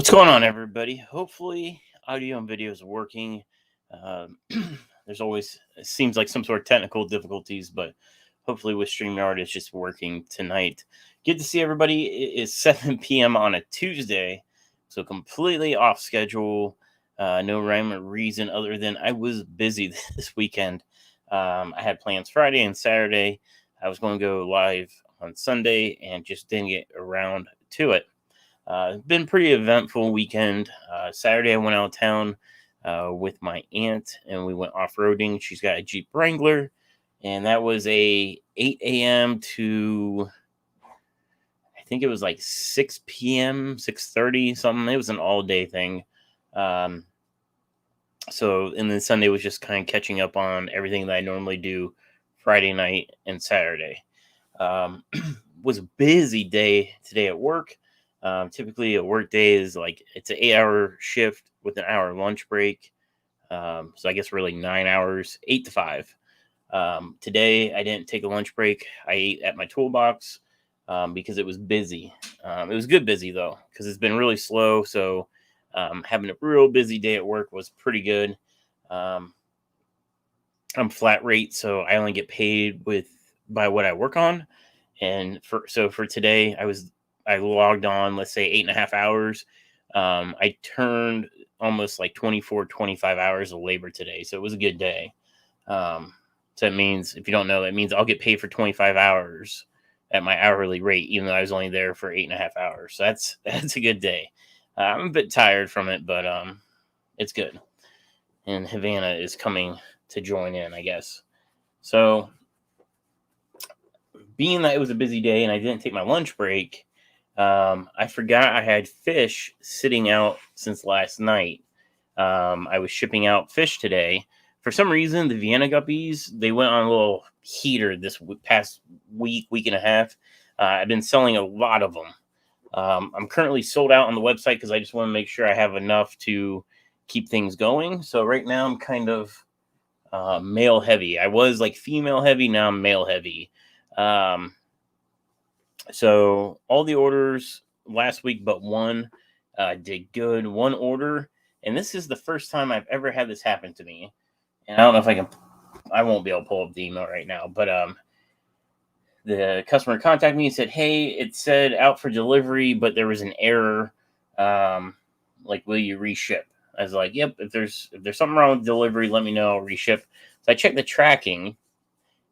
What's going on, everybody? Hopefully, audio and video is working. Um, there's always, it seems like some sort of technical difficulties, but hopefully, with StreamYard, it's just working tonight. Good to see everybody. It is 7 p.m. on a Tuesday, so completely off schedule. No rhyme or reason other than I was busy this weekend. I had plans Friday and Saturday. I was going to go live on Sunday and just didn't get around to it. Been pretty eventful weekend. Saturday I went out of town with my aunt and we went off-roading. She's got a Jeep Wrangler, and that was a 8 a.m. to I think it was like 6 p.m., 6:30 something. It was an all-day thing. Um, and then Sunday was just kind of catching up on everything that I normally do Friday night and Saturday. Was a busy day today at work. Typically, a work day is like it's an 8-hour shift with an hour lunch break. So I guess really 9 hours, 8 to 5. Today, I didn't take a lunch break. I ate at my toolbox because it was busy. It was good busy though, because it's been really slow. So having a real busy day at work was pretty good. Um, I'm flat rate, so I only get paid by what I work on. And for today, I logged on, let's say 8.5 hours. I turned almost like 24, 25 hours of labor today. So it was a good day. So it means, if you don't know, that means I'll get paid for 25 hours at my hourly rate, even though I was only there for 8.5 hours. So that's a good day. I'm a bit tired from it, but it's good. And Havana is coming to join in, I guess. So being that it was a busy day and I didn't take my lunch break, I forgot I had fish sitting out since last night. I was shipping out fish today. For some reason, the Vienna guppies, they went on a little heater this past week and a half. I've been selling a lot of them. I'm currently sold out on the website because I just want to make sure I have enough to keep things going. So right now I'm kind of male heavy. I was like female heavy. Now I'm male heavy. So all the orders last week but one did good. One order, and this is the first time I've ever had this happen to me. And I don't know if I won't be able to pull up the email right now, but the customer contacted me and said, "Hey, it said out for delivery, but there was an error. Like, will you reship?" I was like, "Yep. If there's something wrong with delivery, let me know. I'll reship." So I checked the tracking,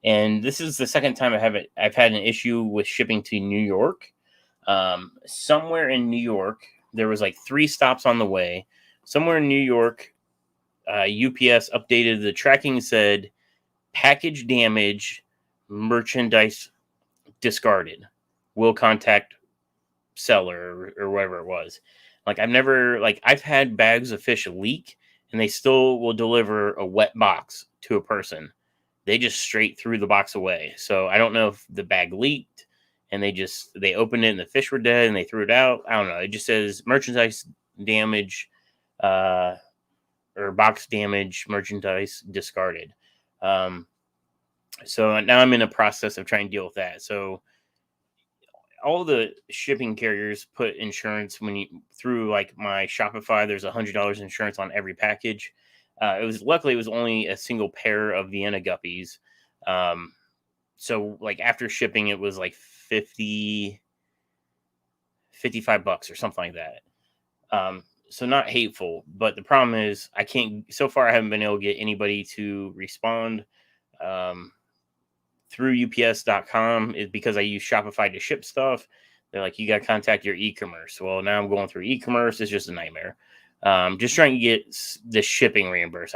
and this is the second time I've had an issue with shipping to New York. Somewhere in New York, there was like 3 stops on the way. Somewhere in New York, UPS updated the tracking, said package damage, merchandise discarded. Will contact seller or whatever it was. Like I've had bags of fish leak and they still will deliver a wet box to a person. They just straight threw the box away. So I don't know if the bag leaked and they opened it and the fish were dead and they threw it out. I don't know. It just says merchandise damage, or box damage, merchandise discarded. So now I'm in a process of trying to deal with that. So all the shipping carriers put insurance through like my Shopify. There's $100 insurance on every package. Luckily it was only a single pair of Vienna guppies. So like after shipping, it was like $55 or something like that. So not hateful, but the problem is so far I haven't been able to get anybody to respond. Through ups.com is because I use Shopify to ship stuff. They're like, you got to contact your e-commerce. Well, now I'm going through e-commerce. It's just a nightmare. Just trying to get the shipping reimbursed.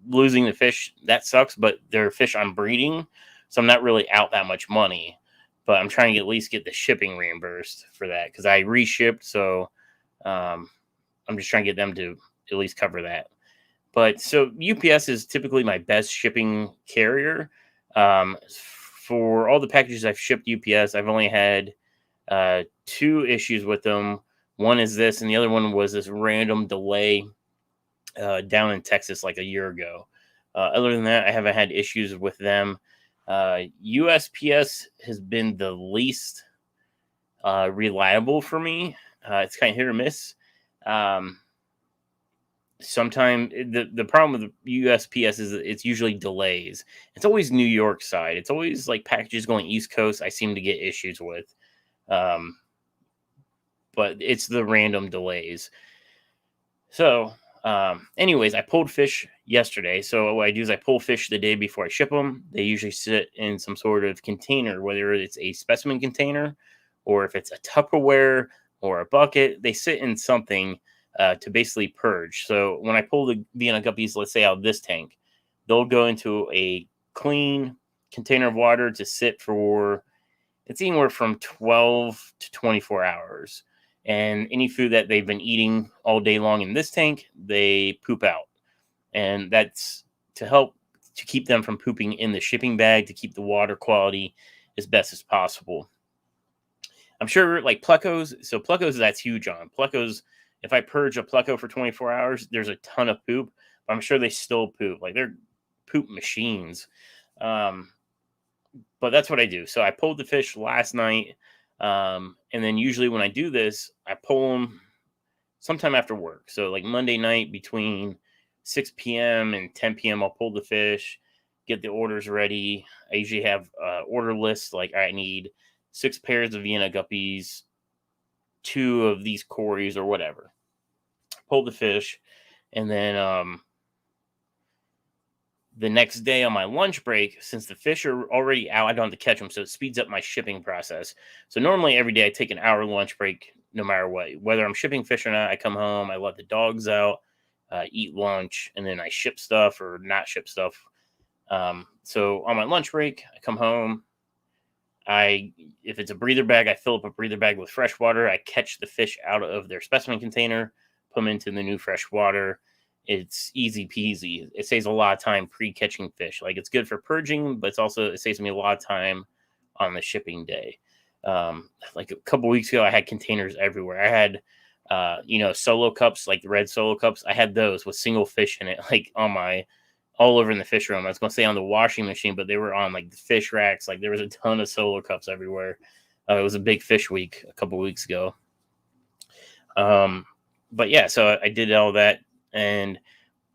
Losing the fish, that sucks, but they're fish I'm breeding. So I'm not really out that much money, but I'm trying to at least get the shipping reimbursed for that because I reshipped. So I'm just trying to get them to at least cover that. But so UPS is typically my best shipping carrier. For all the packages I've shipped UPS, I've only had 2 issues with them. One is this, and the other one was this random delay down in Texas like a year ago. Other than that, I haven't had issues with them. USPS has been the least reliable for me. It's kind of hit or miss. Um, Sometimes the problem with the USPS is that it's usually delays. It's always New York side. It's always like packages going East Coast. I seem to get issues with, um, but it's the random delays. So, anyways, I pulled fish yesterday. So what I do is I pull fish the day before I ship them. They usually sit in some sort of container, whether it's a specimen container or if it's a Tupperware or a bucket. They sit in something to basically purge. So when I pull the Vienna guppies, let's say out of this tank, they'll go into a clean container of water to sit for it's anywhere from 12 to 24 hours. And any food that they've been eating all day long in this tank, they poop out. And that's to help to keep them from pooping in the shipping bag to keep the water quality as best as possible. I'm sure like Plecos, so Plecos that's huge on. Plecos, if I purge a Pleco for 24 hours, there's a ton of poop, but I'm sure they still poop. Like they're poop machines. Um, but that's what I do. So I pulled the fish last night. And then usually when I do this, I pull them sometime after work. So like Monday night between 6 p.m. and 10 p.m., I'll pull the fish, get the orders ready. I usually have order lists like I need 6 pairs of Vienna guppies, 2 of these Corys or whatever. Pull the fish, and then the next day on my lunch break, since the fish are already out, I don't have to catch them, so it speeds up my shipping process. So normally every day I take an hour lunch break, no matter what, whether I'm shipping fish or not. I come home, I let the dogs out, eat lunch, and then I ship stuff or not ship stuff. So on my lunch break, I come home. If it's a breather bag, I fill up a breather bag with fresh water. I catch the fish out of their specimen container, put them into the new fresh water. It's easy peasy. It saves a lot of time pre-catching fish. Like it's good for purging, but it saves me a lot of time on the shipping day. Like a couple weeks ago, I had containers everywhere. I had, solo cups, like the red solo cups. I had those with single fish in it, like all over in the fish room. I was going to say on the washing machine, but they were on like the fish racks. Like there was a ton of solo cups everywhere. It was a big fish week a couple weeks ago. But yeah, so I did all that. And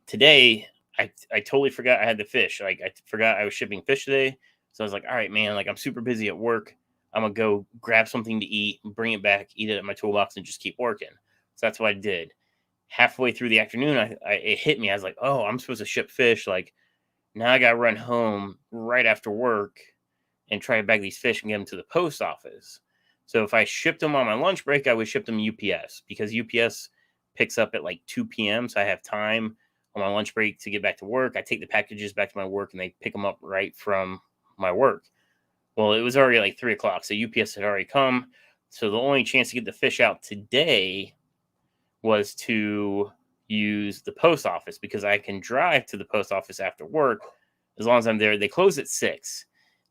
today I totally forgot I had the fish. Like I forgot I was shipping fish today. So I was like, all right, man, like I'm super busy at work. I'm gonna go grab something to eat, bring it back, eat it at my toolbox, and just keep working. So that's what I did. Halfway through the afternoon, it hit me. I was like, oh, I'm supposed to ship fish. Like now I gotta run home right after work and try to bag these fish and get them to the post office. So if I shipped them on my lunch break, I would ship them UPS because UPS picks up at like 2 p.m. So I have time on my lunch break to get back to work. I take the packages back to my work and they pick them up right from my work. Well, it was already like 3 o'clock. So UPS had already come. So the only chance to get the fish out today was to use the post office because I can drive to the post office after work as long as I'm there. They close at 6.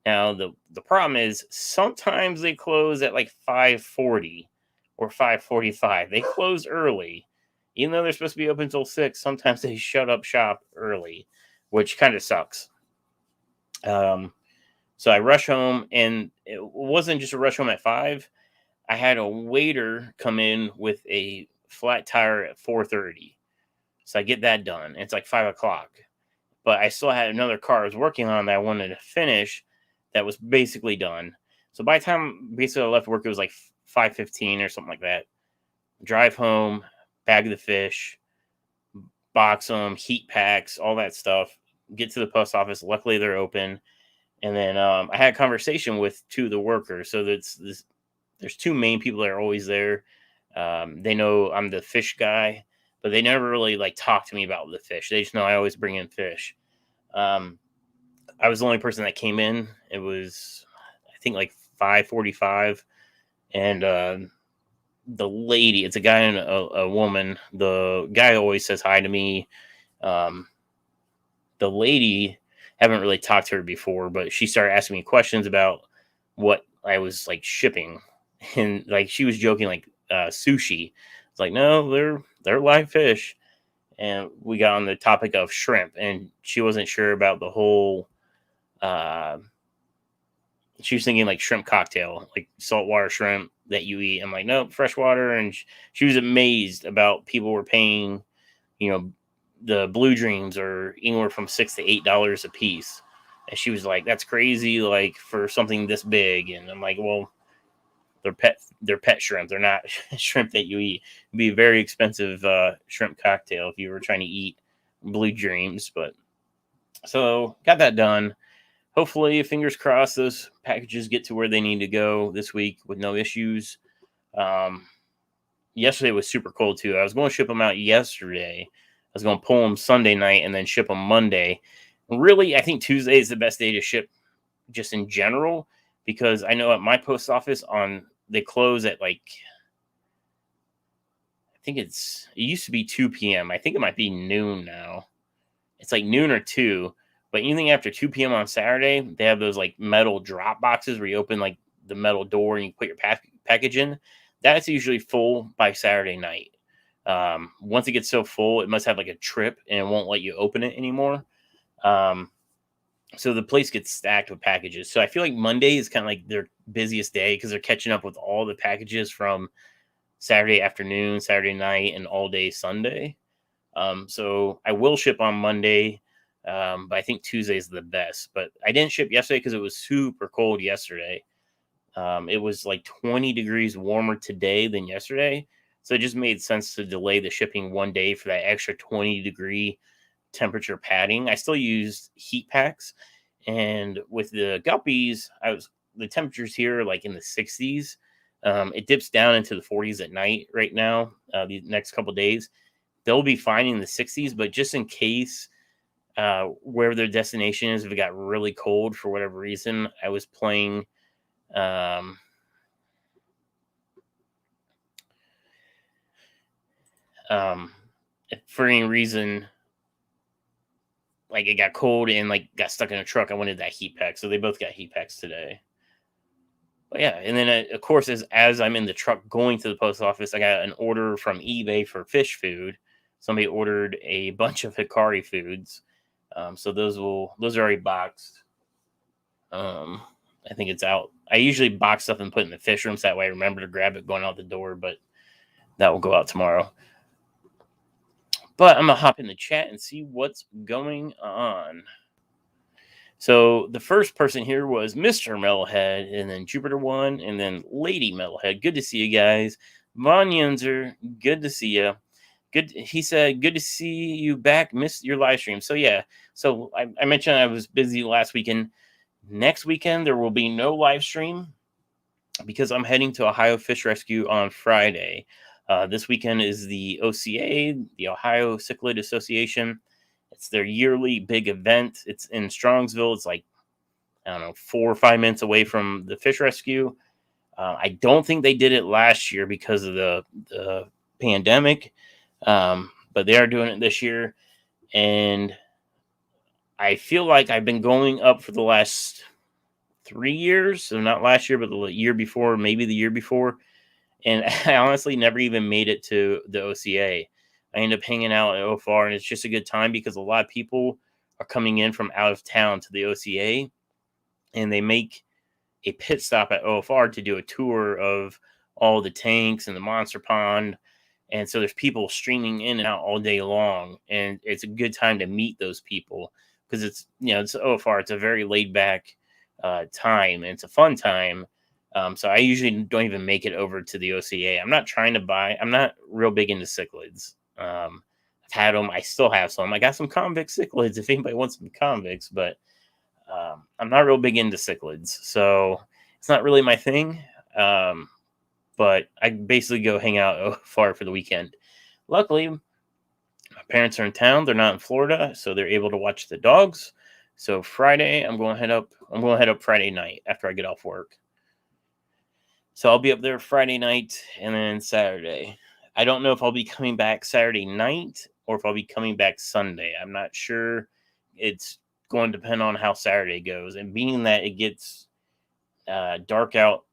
Now the problem is sometimes they close at like 5:40 or 5:45. They close early. Even though they're supposed to be open until 6, sometimes they shut up shop early, which kind of sucks. So I rush home, and it wasn't just a rush home at 5. I had a waiter come in with a flat tire at 4:30. So I get that done. It's like 5 o'clock. But I still had another car I was working on that I wanted to finish that was basically done. So by the time basically I left work, it was like 5:15 or something like that. Drive home, bag the fish, box them, heat packs, all that stuff. Get to the post office. Luckily, they're open. And then I had a conversation with 2 of the workers. So there's 2 main people that are always there. They know I'm the fish guy, but they never really like talk to me about the fish. They just know I always bring in fish. I was the only person that came in. It was, I think, like 5:45, and the lady, it's a guy and a woman. The guy always says hi to me. The lady, haven't really talked to her before, but she started asking me questions about what I was like shipping, and like she was joking like sushi. It's like no, they're live fish, and we got on the topic of shrimp, and she wasn't sure about the whole she was thinking like shrimp cocktail, like saltwater shrimp that you eat. I'm like, no, freshwater. And she was amazed about people were paying, you know, the Blue Dreams are anywhere from $6 to $8 a piece. And she was like, that's crazy, like for something this big. And I'm like, well, they're pet shrimp. They're not shrimp that you eat. It'd be a very expensive shrimp cocktail if you were trying to eat Blue Dreams. But so got that done. Hopefully, fingers crossed, those packages get to where they need to go this week with no issues. Um, Yesterday was super cold too. I was going to ship them out yesterday. I was going to pull them Sunday night and then ship them Monday. Really, I think Tuesday is the best day to ship just in general, because I know at my post office they close at like, I think it used to be 2 p.m. I think it might be noon now. It's like noon or 2. But anything after 2 p.m. on Saturday, they have those like metal drop boxes where you open like the metal door and you put your package in. That's usually full by Saturday night. Once it gets so full, it must have like a trip and it won't let you open it anymore. So the place gets stacked with packages. So I feel like Monday is kind of like their busiest day because they're catching up with all the packages from Saturday afternoon, Saturday night, and all day Sunday. So I will ship on Monday. But I think Tuesday is the best. But I didn't ship yesterday because it was super cold yesterday. It was like 20 degrees warmer today than yesterday. So it just made sense to delay the shipping one day for that extra 20-degree temperature padding. I still used heat packs. And with the guppies, the temperatures here are like in the 60s. It dips down into the 40s at night right now, the next couple of days. They'll be fine in the 60s, but just in case where their destination is, if it got really cold for whatever reason, I was playing for any reason, like it got cold and like got stuck in a truck, I wanted that heat pack. So they both got heat packs today. But yeah, and then of course, as I'm in the truck going to the post office, I got an order from eBay for fish food. Somebody ordered a bunch of Hikari foods. So those are already boxed. I think it's out. I usually box stuff and put it in the fish room so that way I remember to grab it going out the door, but that will go out tomorrow. But I'm gonna hop in the chat and see what's going on. So the first person here was Mr. Metalhead, and then Jupiter One, and then Lady Metalhead. Good to see you guys. Von Yunzer, good to see you. Good. He said, "Good to see you back. Missed your live stream." So yeah. So I mentioned I was busy last weekend. Next weekend there will be no live stream because I'm heading to Ohio Fish Rescue on Friday. This weekend is the OCA, the Ohio Cichlid Association. It's their yearly big event. It's in Strongsville. It's like, I don't know, 4 or 5 minutes away from the fish rescue. I don't think they did it last year because of the pandemic, but they are doing it this year. And I feel like I've been going up for the last 3 years. So not last year, but the year before, maybe the year before. And I honestly never even made it to the OCA. I ended up hanging out at OFR, and it's just a good time because a lot of people are coming in from out of town to the OCA, and they make a pit stop at OFR to do a tour of all the tanks and the monster pond. And so there's people streaming in and out all day long, and it's a good time to meet those people because it's OFR. It's a very laid back time, and it's a fun time. So I usually don't even make it over to the OCA. I'm not real big into cichlids. I've had them. I still have some. I got some convict cichlids if anybody wants some convicts, but I'm not real big into cichlids. So it's not really my thing. But I basically go hang out far for the weekend. Luckily, my parents are in town. They're not in Florida, so they're able to watch the dogs. So Friday, I'm going to head up Friday night after I get off work. So I'll be up there Friday night and then Saturday. I don't know if I'll be coming back Saturday night or if I'll be coming back Sunday. I'm not sure. It's going to depend on how Saturday goes. And being that it gets dark out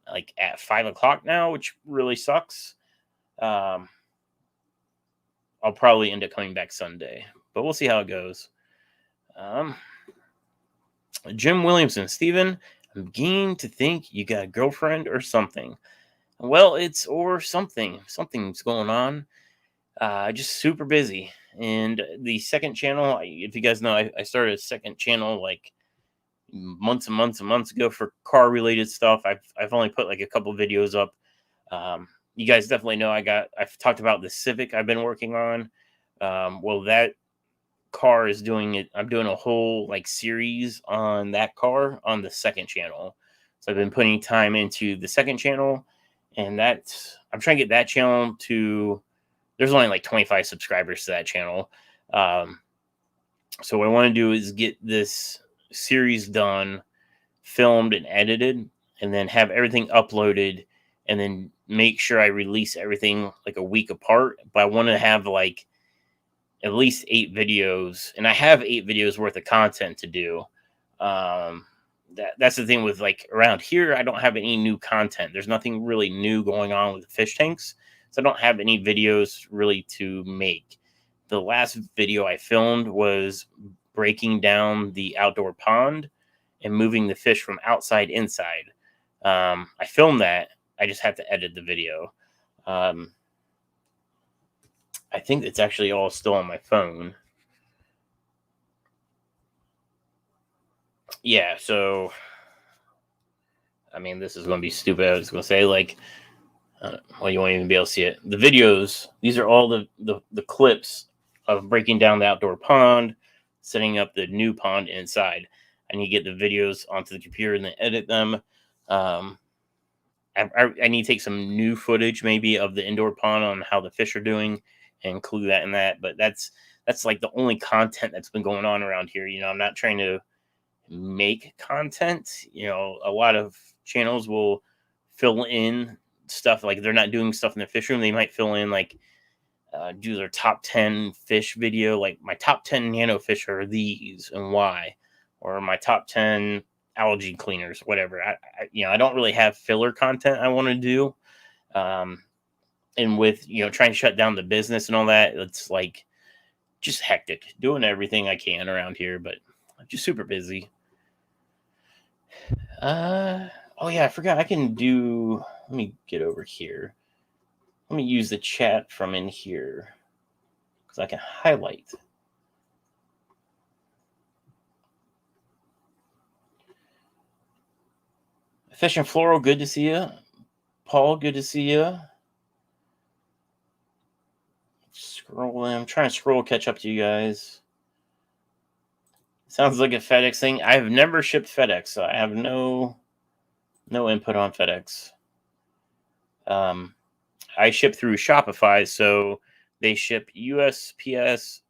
like at 5 o'clock now, which really sucks, I'll probably end up coming back Sunday. But we'll see how it goes. Jim Williamson, Steven, I'm beginning to think you got a girlfriend or something. Well, it's or something. Something's going on. Just super busy. And the second channel, if you guys know, I started a second channel like months and months and months ago for car related stuff. I've only put like a couple videos up. You guys definitely know I've talked about the Civic I've been working on. Well, that car is doing it. I'm doing a whole like series on that car on the second channel. So I've been putting time into the second channel, and I'm trying to get that channel to. There's only like 25 subscribers to that channel. Um, so what I want to do is get this series done, filmed and edited, and then have everything uploaded, and then make sure I release everything like a week apart. But I want to have like at least 8 videos, and I have 8 videos worth of content to do. That's the thing with like around here, I don't have any new content. There's nothing really new going on with the fish tanks, so I don't have any videos really to make. The last video I filmed was breaking down the outdoor pond and moving the fish from outside inside. I filmed that. I just have to edit the video. Um, I think it's actually all still on my phone. Yeah, so I mean, this is going to be stupid. I was going to say like, well, you won't even be able to see it. The videos. These are all the clips of breaking down the outdoor pond, setting up the new pond inside. I need to get the videos onto the computer and then edit them. Um, I need to take some new footage maybe of the indoor pond on how the fish are doing and include that in that. But that's like the only content that's been going on around here. I'm not trying to make content. A lot of channels will fill in stuff like they're not doing stuff in the fish room. They might fill in like do their top 10 fish video, like my top 10 nano fish are these and why, or my top 10 algae cleaners, whatever. I don't really have filler content I want to do. And with trying to shut down the business and all that, it's like just hectic doing everything I can around here, but I'm just super busy. Oh yeah, I forgot I can do. Let me get over here. Let me use the chat from in here because I can highlight. Fish and Floral, good to see you. Paul, good to see you. Scrolling. I'm trying to scroll, catch up to you guys. Sounds like a FedEx thing. I've never shipped FedEx, so I have no input on FedEx. I ship through Shopify, so they ship USPS,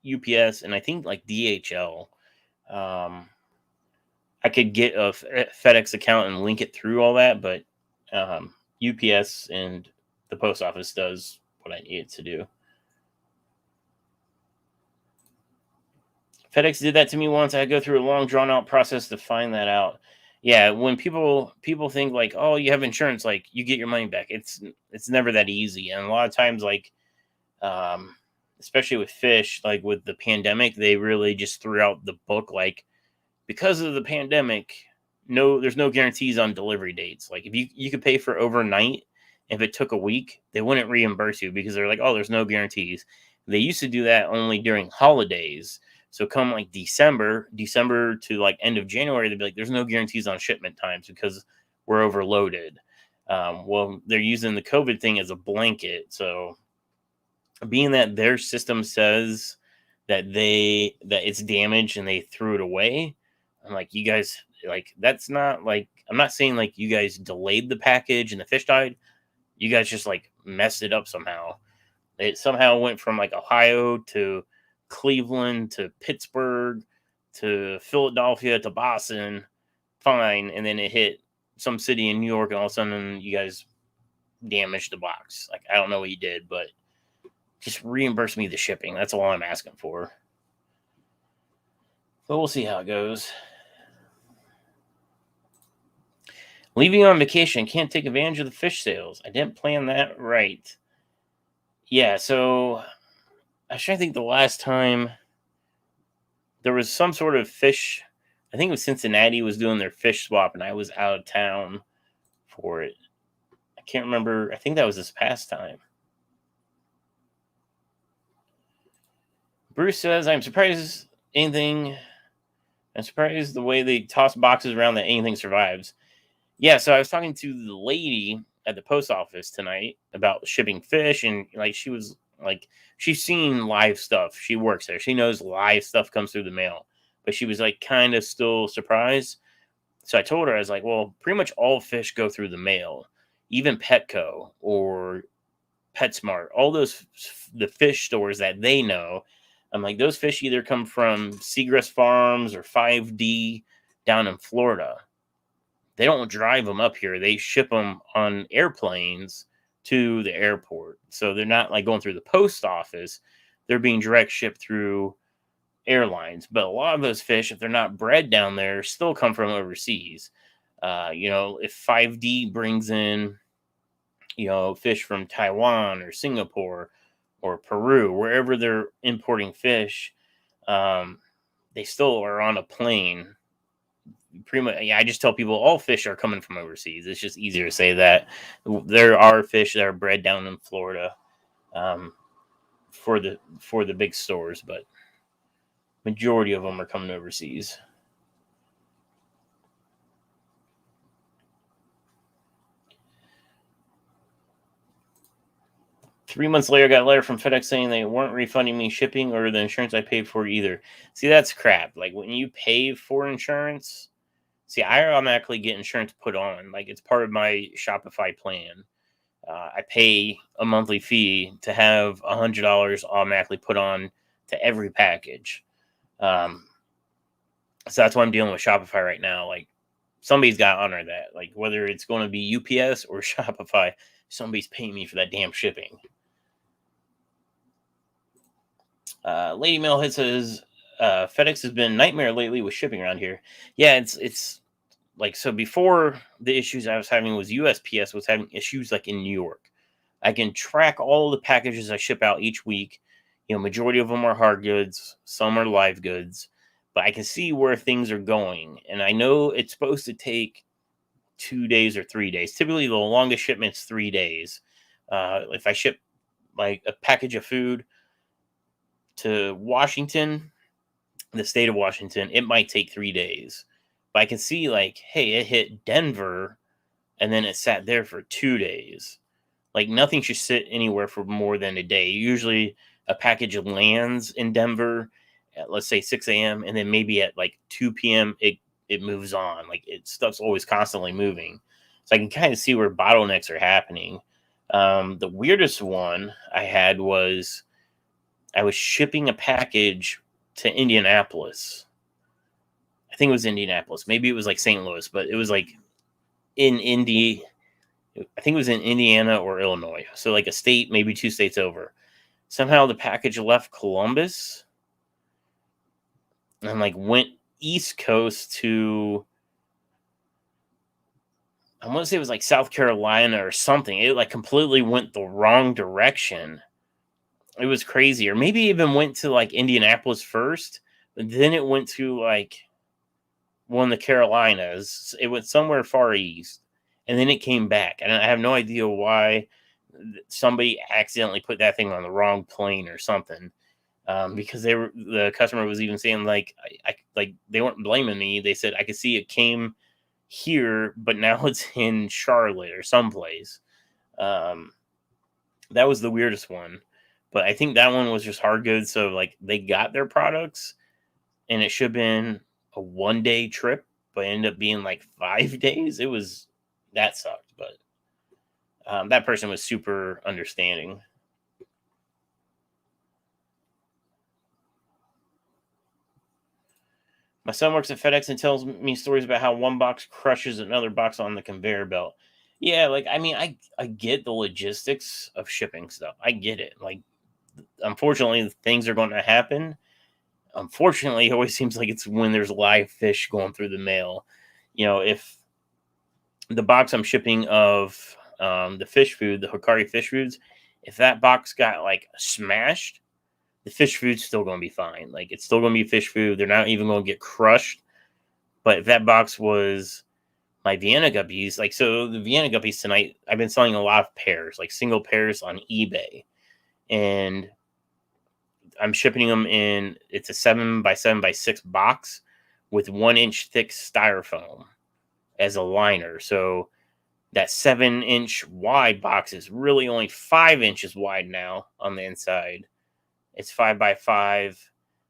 UPS, and I think like DHL. I could get a FedEx account and link it through all that, but UPS and the post office does what I need it to do. FedEx did that to me once. I had to go through a long, drawn out process to find that out. Yeah, when people think like, oh, you have insurance, like you get your money back. It's never that easy, and a lot of times, like, especially with fish, like with the pandemic, they really just threw out the book, like because of the pandemic. No, there's no guarantees on delivery dates. Like if you could pay for overnight, if it took a week, they wouldn't reimburse you because they're like, oh, there's no guarantees. They used to do that only during holidays. So come like December to like end of January, they'd be like, there's no guarantees on shipment times because we're overloaded. Well, they're using the COVID thing as a blanket. So being that their system says that it's damaged and they threw it away, I'm like, you guys, like, that's not like, I'm not saying like you guys delayed the package and the fish died. You guys just like messed it up somehow. It somehow went from like Ohio to Cleveland to Pittsburgh to Philadelphia to Boston, fine, and then it hit some city in New York, and all of a sudden you guys damaged the box. Like I don't know what you did, but just reimburse me the shipping. That's all I'm asking for. But we'll see how it goes. Leaving on vacation, can't take advantage of the fish sales. I didn't plan that right. Yeah, so I was trying to think the last time there was some sort of fish I think it was Cincinnati was doing their fish swap, and I was out of town for it. I can't remember. I think that was this past time. Bruce says, I'm surprised the way they toss boxes around that anything survives. Yeah, so I was talking to the lady at the post office tonight about shipping fish, and like she was like, she's seen live stuff. She works there. She knows live stuff comes through the mail, but she was like kind of still surprised. So I told her, I was like, well, pretty much all fish go through the mail, even Petco or PetSmart, all those the fish stores that they know. I'm like, those fish either come from Seagrass Farms or 5D down in Florida. They don't drive them up here. They ship them on airplanes to the airport. So they're not like going through the post office. They're being direct shipped through airlines. But a lot of those fish, if they're not bred down there, still come from overseas. If 5D brings in, fish from Taiwan or Singapore or Peru, wherever they're importing fish, they still are on a plane. Pretty much, yeah, I just tell people all fish are coming from overseas. It's just easier to say that. There are fish that are bred down in Florida, for the big stores, but majority of them are coming overseas. Three months later, I got a letter from FedEx saying they weren't refunding me shipping or the insurance I paid for either. See, that's crap. Like when you pay for insurance, see, I automatically get insurance put on. Like it's part of my Shopify plan. I pay a monthly fee to have $100 automatically put on to every package. So that's why I'm dealing with Shopify right now. Like somebody's got to honor that. Like whether it's going to be UPS or Shopify, somebody's paying me for that damn shipping. Lady Mailhead says FedEx has been a nightmare lately with shipping around here. Yeah, it's like, so before the issues I was having was USPS was having issues like in New York. I can track all the packages I ship out each week. Majority of them are hard goods, some are live goods, but I can see where things are going. And I know it's supposed to take 2 days or 3 days. Typically, the longest shipment's 3 days. If I ship like a package of food to Washington, the state of Washington, it might take 3 days. But I can see like, hey, it hit Denver and then it sat there for 2 days. Like nothing should sit anywhere for more than a day. Usually a package lands in Denver at, let's say, 6 a.m. and then maybe at like 2 p.m. it moves on. Like stuff's always constantly moving. So I can kind of see where bottlenecks are happening. The weirdest one I had was I was shipping a package to Indianapolis. I think it was Indianapolis. Maybe it was like St. Louis, but it was like in Indy. I think it was in Indiana or Illinois. So like a state, maybe 2 states over. Somehow the package left Columbus and like went East Coast to, I want to say it was like South Carolina or something. It like completely went the wrong direction. It was crazy. Or maybe even went to like Indianapolis first, but then it went to like one of the Carolinas. It went somewhere far east, and then it came back. And I have no idea why somebody accidentally put that thing on the wrong plane or something. Because the customer was even saying like, I like they weren't blaming me. They said I could see it came here, but now it's in Charlotte or someplace. That was the weirdest one. But I think that one was just hard goods. So like they got their products and it should have been a 1-day trip, but ended up being like 5 days. That sucked, but that person was super understanding. My son works at FedEx and tells me stories about how one box crushes another box on the conveyor belt. Yeah, like I mean, I get the logistics of shipping stuff. I get it. Like, unfortunately, things are going to happen. Unfortunately, it always seems like it's when there's live fish going through the mail. If the box I'm shipping of the fish food, the Hikari fish foods, if that box got like smashed, the fish food's still going to be fine. Like it's still going to be fish food. They're not even going to get crushed. But if that box was my Vienna guppies, like, so the Vienna guppies tonight, I've been selling a lot of pairs, like single pairs on eBay, and I'm shipping them in. It's a 7x7x6 box with 1 inch thick styrofoam as a liner. So that 7 inch wide box is really only 5 inches wide now on the inside. It's 5x5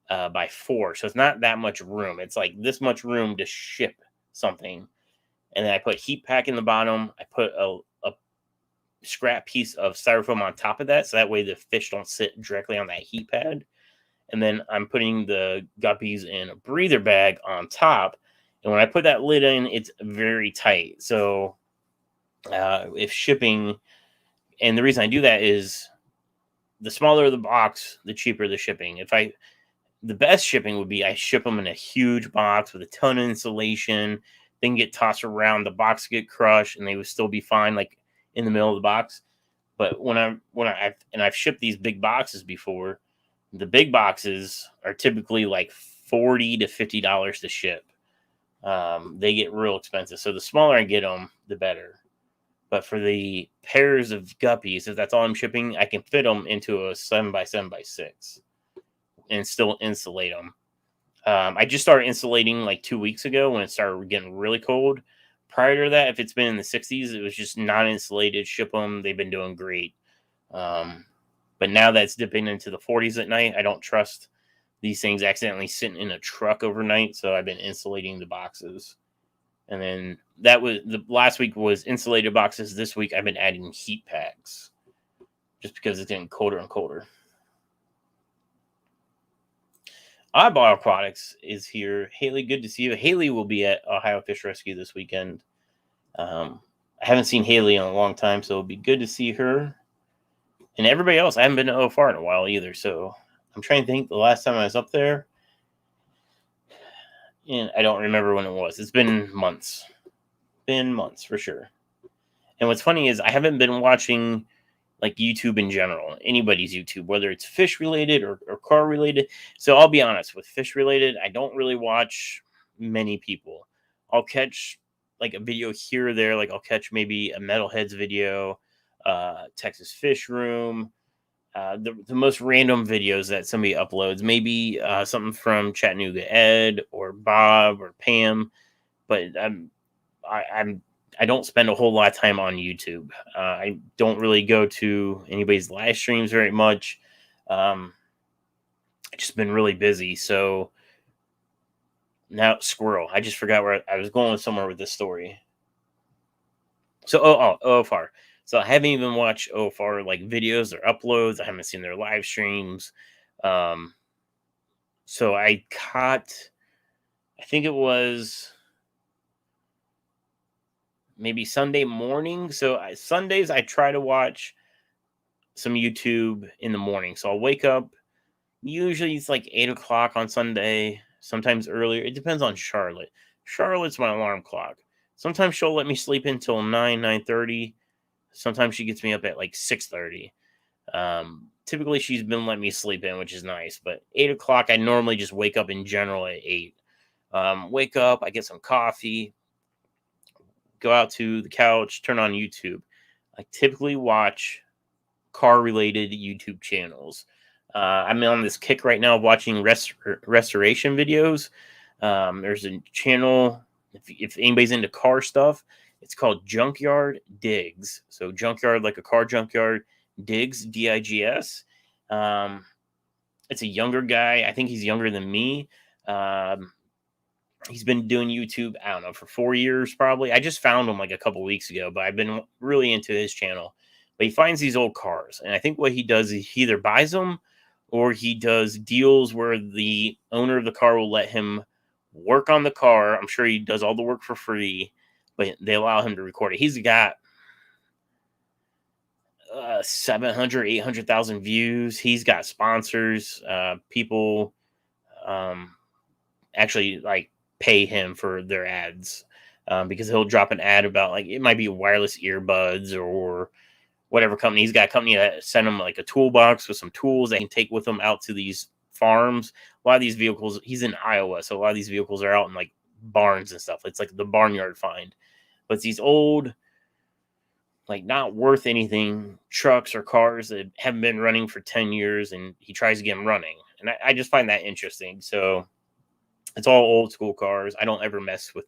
by 4, so it's not that much room. It's like this much room to ship something, and then I put heat pack in the bottom. I put a scrap piece of styrofoam on top of that, so that way the fish don't sit directly on that heat pad. And then I'm putting the guppies in a breather bag on top. And when I put that lid in, it's very tight. So if shipping, and the reason I do that is the smaller the box, the cheaper the shipping. The best shipping would be I ship them in a huge box with a ton of insulation. They can get tossed around, the box get crushed, and they would still be fine, like in the middle of the box. But I've shipped these big boxes before. The big boxes are typically like $40 to $50 to ship. They get real expensive. So the smaller I get them, the better. But for the pairs of guppies, if that's all I'm shipping, I can fit them into a 7x7x6 and still insulate them. I just started insulating like 2 weeks ago when it started getting really cold. Prior to that, if it's been in the 60s, it was just not insulated. Ship them. They've been doing great. But now that's dipping into the 40s at night, I don't trust these things accidentally sitting in a truck overnight. So I've been insulating the boxes. And then that was the last week was insulated boxes. This week I've been adding heat packs just because it's getting colder and colder. Oddball Aquatics is here. Haley, good to see you. Haley will be at Ohio Fish Rescue this weekend. I haven't seen Haley in a long time, so it'll be good to see her. And everybody else, I haven't been to OFR in a while either, so I'm trying to think the last time I was up there. And I don't remember when it was. It's been months. Been months for sure. And what's funny is I haven't been watching like YouTube in general, anybody's YouTube, whether it's fish related or car related. So I'll be honest, with fish related, I don't really watch many people. I'll catch like a video here or there. Like I'll catch maybe a Metalheads video, Texas Fish Room, the most random videos that somebody uploads, maybe something from Chattanooga Ed or Bob or Pam, but I don't spend a whole lot of time on YouTube. I don't really go to anybody's live streams very much. I've just been really busy. So now squirrel. I just forgot where I was going somewhere with this story. So OFR. So I haven't even watched OFR like videos or uploads. I haven't seen their live streams. So I caught, I think it was maybe Sunday morning. So Sundays, I try to watch some YouTube in the morning. So I'll wake up. Usually it's like 8 o'clock on Sunday, sometimes earlier. It depends on Charlotte. Charlotte's my alarm clock. Sometimes she'll let me sleep until 9:30. Sometimes she gets me up at like 6:30. Typically she's been letting me sleep in, which is nice. But 8 o'clock, I normally just wake up in general at 8. Wake up, I get some coffee, go out to the couch, turn on YouTube. I typically watch car-related YouTube channels. I'm on this kick right now of watching restoration videos. There's a channel, if anybody's into car stuff, it's called Junkyard Digs. So junkyard, like a car junkyard, Digs, D-I-G-S. It's a younger guy. I think he's younger than me. He's been doing YouTube, I don't know, for 4 years probably. I just found him like a couple weeks ago, but I've been really into his channel. But he finds these old cars, and I think what he does is he either buys them or he does deals where the owner of the car will let him work on the car. I'm sure he does all the work for free, but they allow him to record it. He's got 700, 800,000 views. He's got sponsors. People actually like pay him for their ads because he'll drop an ad about like it might be wireless earbuds or whatever company. He's got a company that sent him like a toolbox with some tools they can take with them out to these farms. A lot of these vehicles, he's in Iowa, so a lot of these vehicles are out in like barns and stuff. It's like the barnyard find. But it's these old, like not worth anything trucks or cars that haven't been running for 10 years, and he tries to get them running. And I just find that interesting. So it's all old school cars. I don't ever mess with.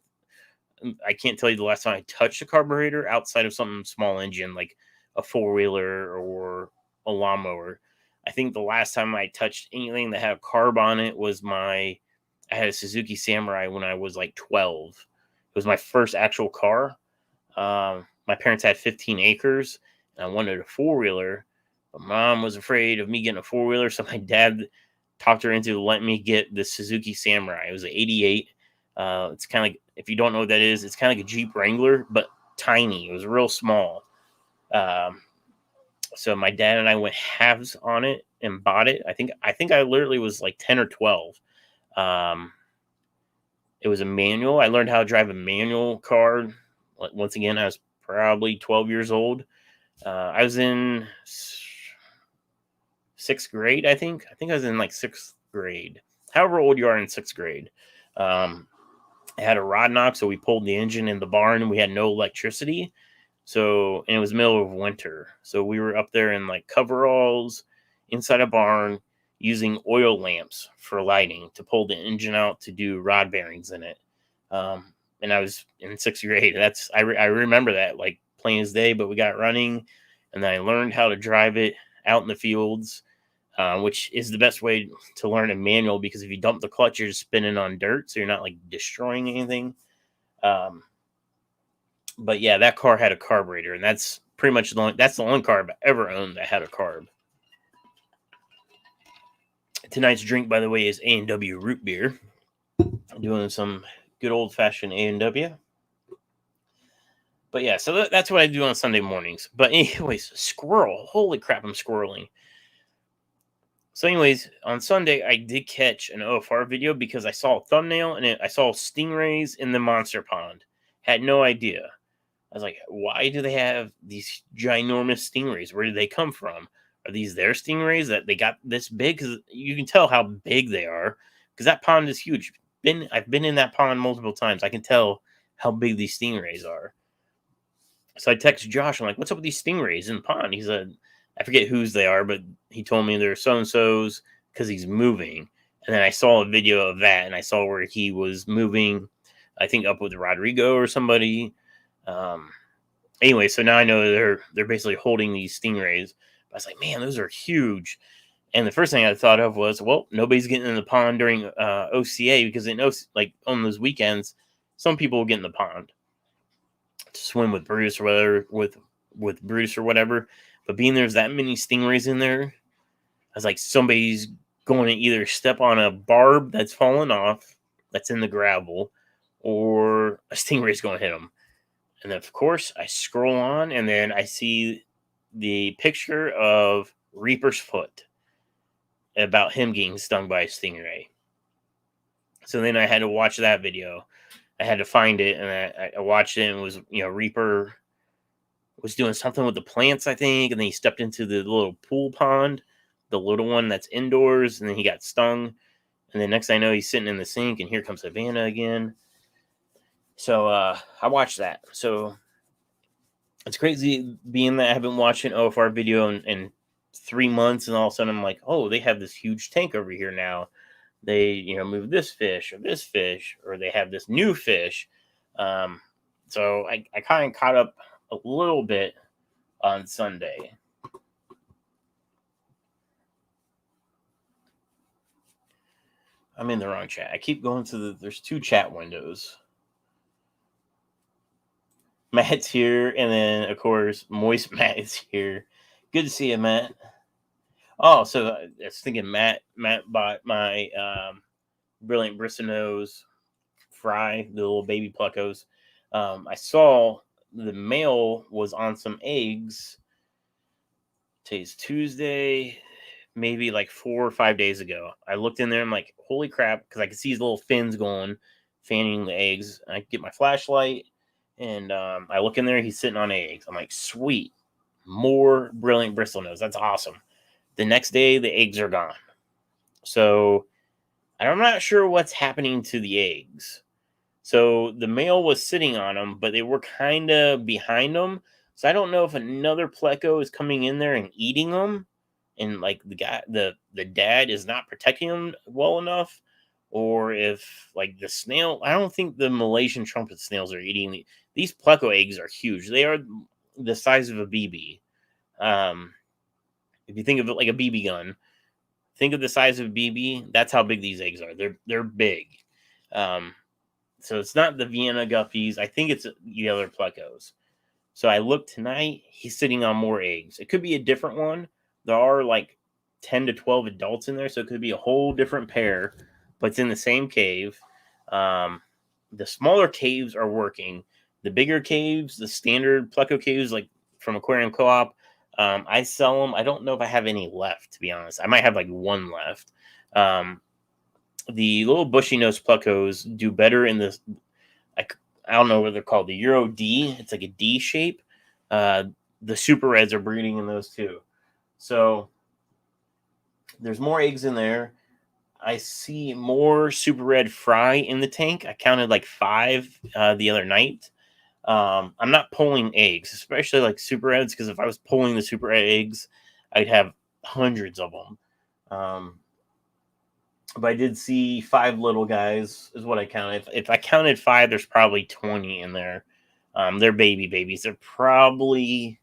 I can't tell you the last time I touched a carburetor outside of something small engine like a four wheeler or a lawnmower. I think the last time I touched anything that had a carb on it was I had a Suzuki Samurai when I was like 12. It was my first actual car. My parents had 15 acres and I wanted a four wheeler, but mom was afraid of me getting a four wheeler. So my dad talked her into letting me get the Suzuki Samurai. It was an 88. It's kind of like, if you don't know what that is, it's kind of like a Jeep Wrangler, but tiny. It was real small. So my dad and I went halves on it and bought it. I think I literally was like 10 or 12. It was a manual. I learned how to drive a manual car. Once again, I was probably 12 years old. I was in sixth grade, I think. I was in like sixth grade. However old you are in sixth grade. I had a rod knock, so we pulled the engine in the barn and we had no electricity. So, and it was the middle of winter. So we were up there in like coveralls inside a barn using oil lamps for lighting to pull the engine out to do rod bearings in it. And I was in sixth grade. I remember that like plain as day, but we got running and then I learned how to drive it out in the fields, which is the best way to learn a manual, because if you dump the clutch, you're just spinning on dirt. So you're not like destroying anything. But yeah, that car had a carburetor, and that's pretty much that's the only car I've ever owned that had a carb. Tonight's drink, by the way, is A&W root beer. I'm doing some good old-fashioned A&W. But yeah, so that's what I do on Sunday mornings. But anyways, squirrel. Holy crap, I'm squirreling. So anyways, on Sunday, I did catch an OFR video because I saw a thumbnail, and I saw stingrays in the monster pond. Had no idea. I was like, why do they have these ginormous stingrays? Where did they come from? Are these their stingrays that they got this big? Because you can tell how big they are, because that pond is huge. I've been in that pond multiple times. I can tell how big these stingrays are. So I texted Josh. I'm like, what's up with these stingrays in the pond? He said, I forget whose they are, but he told me they're so-and-so's because he's moving. And then I saw a video of that, and I saw where he was moving, I think up with Rodrigo or somebody. Anyway, so now I know they're basically holding these stingrays. I was like, man, those are huge. And the first thing I thought of was, well, nobody's getting in the pond during OCA, because like on those weekends, some people will get in the pond to swim with Bruce or whatever, with Bruce or whatever. But being there's that many stingrays in there, I was like, somebody's going to either step on a barb that's fallen off, that's in the gravel, or a stingray's going to hit them. And then, of course, I scroll on, and then I see the picture of Reaper's Foot about him getting stung by a stingray. So then I had to watch that video. I had to find it, and I watched it, and it was, Reaper was doing something with the plants, I think, and then he stepped into the little pool pond, the little one that's indoors, and then he got stung. And then next thing I know, he's sitting in the sink, and here comes Havana again. So I watched that. So it's crazy being that I haven't watched an OFR video in 3 months, and all of a sudden I'm like, oh, they have this huge tank over here now. They, move this fish, or they have this new fish. So I kind of caught up a little bit on Sunday. I'm in the wrong chat. I keep going to there's two chat windows. Matt's here, and then, of course, Moist Matt is here. Good to see you, Matt. Oh, so I was thinking Matt bought my Brilliant Bristlenose fry, the little baby pluckos. I saw the mail was on some eggs. Today's Tuesday, maybe like 4 or 5 days ago. I looked in there, I'm like, holy crap, because I could see his little fins going, fanning the eggs. I get my flashlight, and I look in there, he's sitting on eggs. I'm like, sweet, more Brilliant Bristlenose. That's awesome. The next day, the eggs are gone. So I'm not sure what's happening to the eggs. So the male was sitting on them, but they were kind of behind them. So I don't know if another pleco is coming in there and eating them, and like the dad is not protecting them well enough, or if like the snail. I don't think the Malaysian trumpet snails are eating these pleco eggs are huge. They are the size of a BB. Um, if you think of it like a BB gun, think of the size of a BB. That's how big these eggs are. They're big. Um, so it's not the Vienna guppies. I think it's the other plecos. So I looked tonight. He's sitting on more eggs. It could be a different one. There are like 10 to 12 adults in there, so it could be a whole different pair, but it's in the same cave. The smaller caves are working. The bigger caves, the standard pleco caves, like from Aquarium Co-op, I sell them. I don't know if I have any left, to be honest. I might have like one left. The little bushy nose plecos do better in this. I don't know what they're called. The Euro D. It's like a D shape. The super reds are breeding in those too. So there's more eggs in there. I see more super red fry in the tank. I counted like 5 the other night. I'm not pulling eggs, especially like super reds, because if I was pulling the super red eggs, I'd have hundreds of them. But I did see 5 little guys is what I counted. If I counted 5, there's probably 20 in there. They're babies. They're probably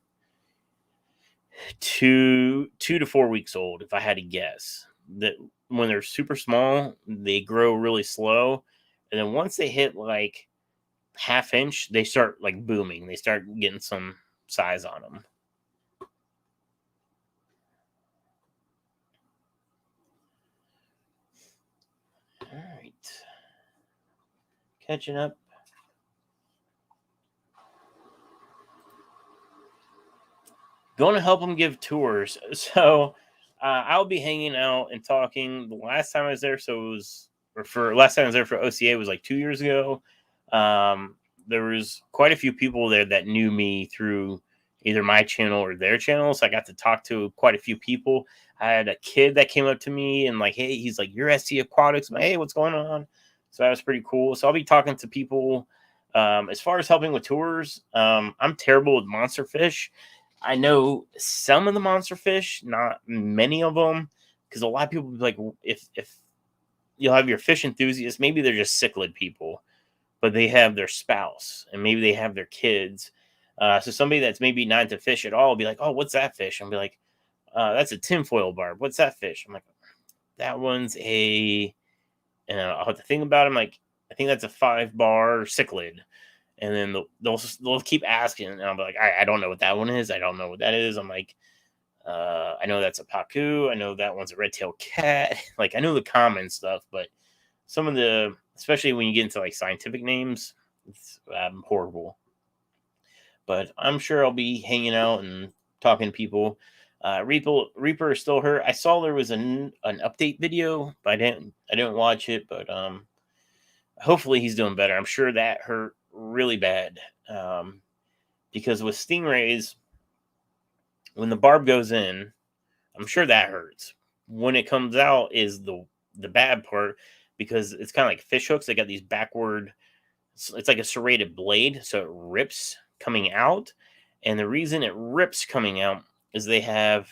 2 to 4 weeks old, if I had to guess. That when they're super small, they grow really slow, and then once they hit like half inch, they start like booming. They start getting some size on them. All right, catching up. Going to help them give tours. So I'll be hanging out and talking. The last time I was there, so it was, or for last time I was there for OCA was like 2 years ago. There was quite a few people there that knew me through either my channel or their channel. So I got to talk to quite a few people. I had a kid that came up to me and like, hey, he's like, you're SC Aquatics. I'm like, hey, what's going on? So that was pretty cool. So I'll be talking to people. As far as helping with tours, I'm terrible with monster fish. I know some of the monster fish, not many of them, because a lot of people like if you'll have your fish enthusiasts, maybe they're just cichlid people, but they have their spouse and maybe they have their kids. So somebody that's maybe not into fish at all will be like, "Oh, what's that fish?" And be like, "That's a tinfoil barb. What's that fish?" I'm like, "That one's a," and I'll have to think about it. I'm like, "I think that's a 5-bar cichlid." And then they'll keep asking, and I'll be like, I don't know what that one is. I don't know what that is. I'm like, I know that's a pacu. I know that one's a red-tailed cat. Like I know the common stuff, but some of the, especially when you get into like scientific names, it's horrible. But I'm sure I'll be hanging out and talking to people. Reaper is still hurt. I saw there was an update video, but I didn't watch it. But hopefully he's doing better. I'm sure that hurt really bad, because with stingrays, when the barb goes in, I'm sure that hurts. When it comes out is the bad part, because it's kind of like fish hooks. They got these backward. It's like a serrated blade, so it rips coming out. And the reason it rips coming out is they have,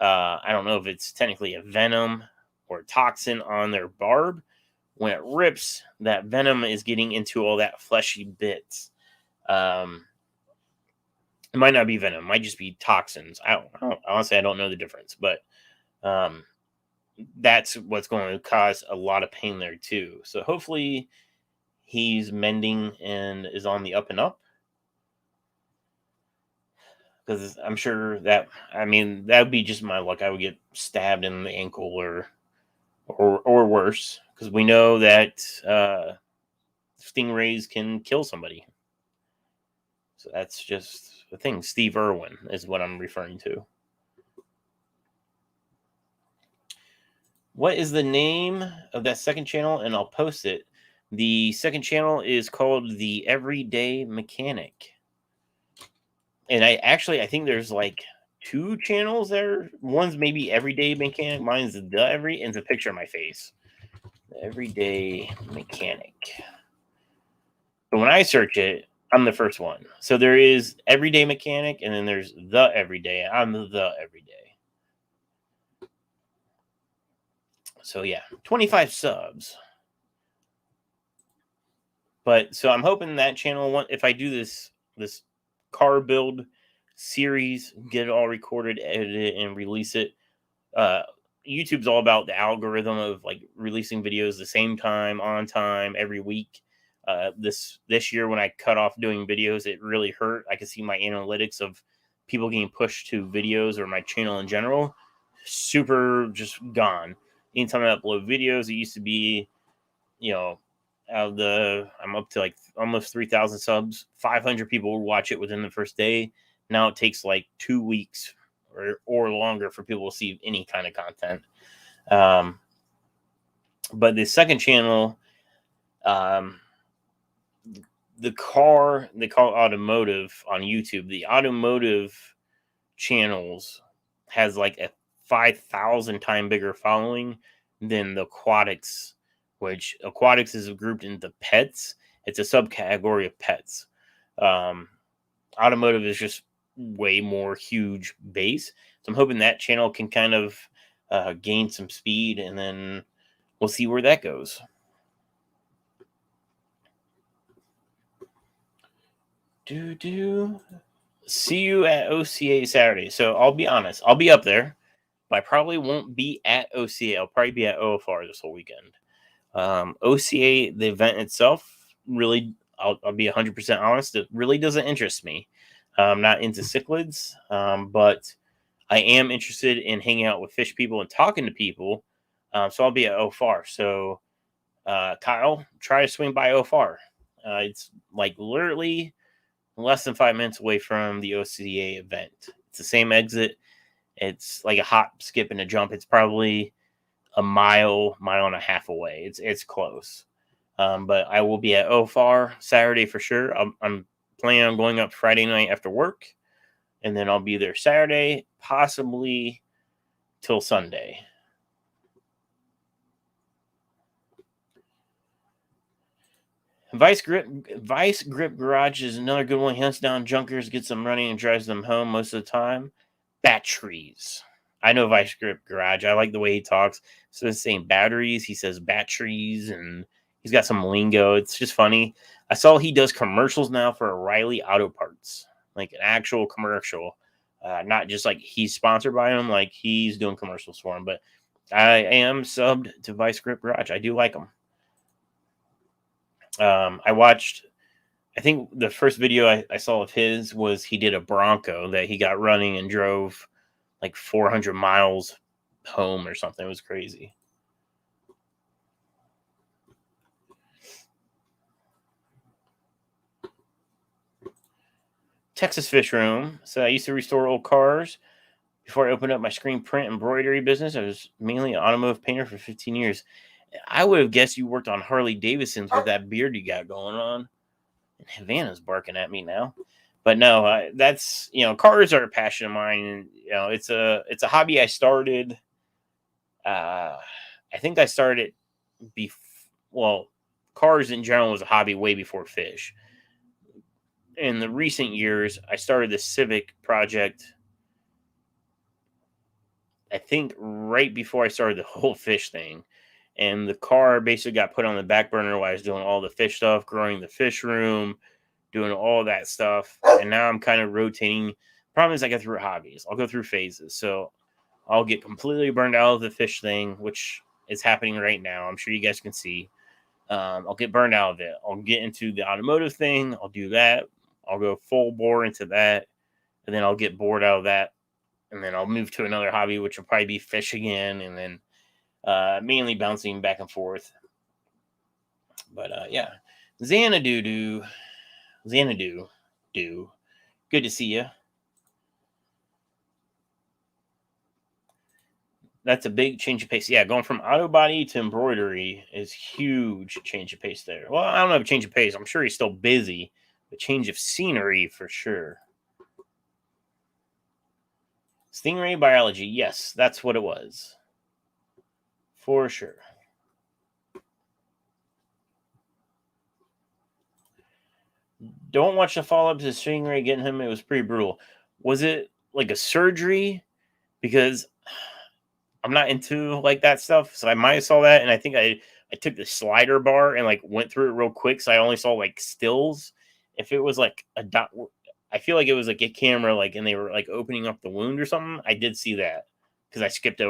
I don't know if it's technically a venom or a toxin on their barb. When it rips, that venom is getting into all that fleshy bits. It might not be venom; it might just be toxins. Honestly, I don't know the difference, but that's what's going to cause a lot of pain there too. So hopefully, he's mending and is on the up and up. Because I'm sure that, I mean, that would be just my luck. I would get stabbed in the ankle or worse, because we know that stingrays can kill somebody. So that's just the thing. Steve Irwin is what I'm referring to. What is the name of that second channel? And I'll post it. The second channel is called The Everyday Mechanic. And I think there's like 2 channels there. One's maybe Everyday Mechanic. Mine's and it's a picture of my face. The Everyday Mechanic. But when I search it, I'm the first one. So there is Everyday Mechanic, and then there's the Everyday. I'm the Everyday. So yeah, 25 subs. But so I'm hoping that channel, if I do this car build series, get it all recorded, edit it, and release it. Uh, YouTube's all about the algorithm of like releasing videos the same time, on time, every week. This year when I cut off doing videos, it really hurt. I could see my analytics of people getting pushed to videos or my channel in general super just gone. Anytime I upload videos, it used to be, you know, I'm up to like almost 3,000 subs. 500 people will watch it within the first day. Now it takes like 2 weeks or longer for people to see any kind of content. But the second channel, they call automotive on YouTube. The automotive channels has like a 5,000 time bigger following than the aquatics, which aquatics is grouped into pets. It's a subcategory of pets. Automotive is just way more huge base. So I'm hoping that channel can kind of gain some speed, and then we'll see where that goes. See you at OCA Saturday. So I'll be honest, I'll be up there, but I probably won't be at OCA. I'll probably be at OFR this whole weekend. OCA, the event itself, really, I'll be 100% honest, it really doesn't interest me. I'm not into cichlids, but I am interested in hanging out with fish people and talking to people. So I'll be at OFR. So Kyle, try to swing by OFR. It's like literally less than 5 minutes away from the OCA event. It's the same exit. It's like a hop, skip, and a jump. It's probably a mile and a half away. It's close. But I will be at OFR Saturday for sure. I'm planning on going up Friday night after work, and then I'll be there Saturday, possibly till Sunday. Vice Grip Garage is another good one. He hunts down junkers, gets them running, and drives them home most of the time. Batteries. I know Vice Grip Garage. I like the way he talks. So instead of saying batteries, he says batteries, and he's got some lingo. It's just funny. I saw he does commercials now for O'Reilly Auto Parts, like an actual commercial, not just like he's sponsored by him, like he's doing commercials for him. But I am subbed to Vice Grip Garage. I do like him. I watched, I think the first video I saw of his was he did a Bronco that he got running and drove like 400 miles home or something. It was crazy. Texas Fish Room. So I used to restore old cars. Before I opened up my screen print embroidery business, I was mainly an automotive painter for 15 years. I would have guessed you worked on Harley Davidsons with that beard you got going on. And Havana's barking at me now. But no, that's, cars are a passion of mine. And, it's a hobby I started. I think I started cars in general was a hobby way before fish. In the recent years, I started the Civic project, I think right before I started the whole fish thing. And the car basically got put on the back burner while I was doing all the fish stuff, growing the fish room, doing all that stuff. And now I'm kind of rotating. Problem is I go through hobbies. I'll go through phases. So I'll get completely burned out of the fish thing, which is happening right now. I'm sure you guys can see. I'll get burned out of it. I'll get into the automotive thing. I'll do that. I'll go full bore into that. And then I'll get bored out of that. And then I'll move to another hobby, which will probably be fish again. And then mainly bouncing back and forth. But yeah. Xanadu. Good to see you. That's a big change of pace. Yeah, going from auto body to embroidery is huge change of pace there. Well, I don't know if change of pace. I'm sure he's still busy, but change of scenery for sure. Stingray biology. Yes, that's what it was. For sure. don't watch the follow-up to Stingray getting him. It was pretty brutal. Was it like a surgery? Because I'm not into like that stuff, so I might have saw that, and I think I took the slider bar and like went through it real quick, so I only saw like stills. If it was like a dot, I feel like it was like a camera, like, and they were like opening up the wound or something. I did see that because I skipped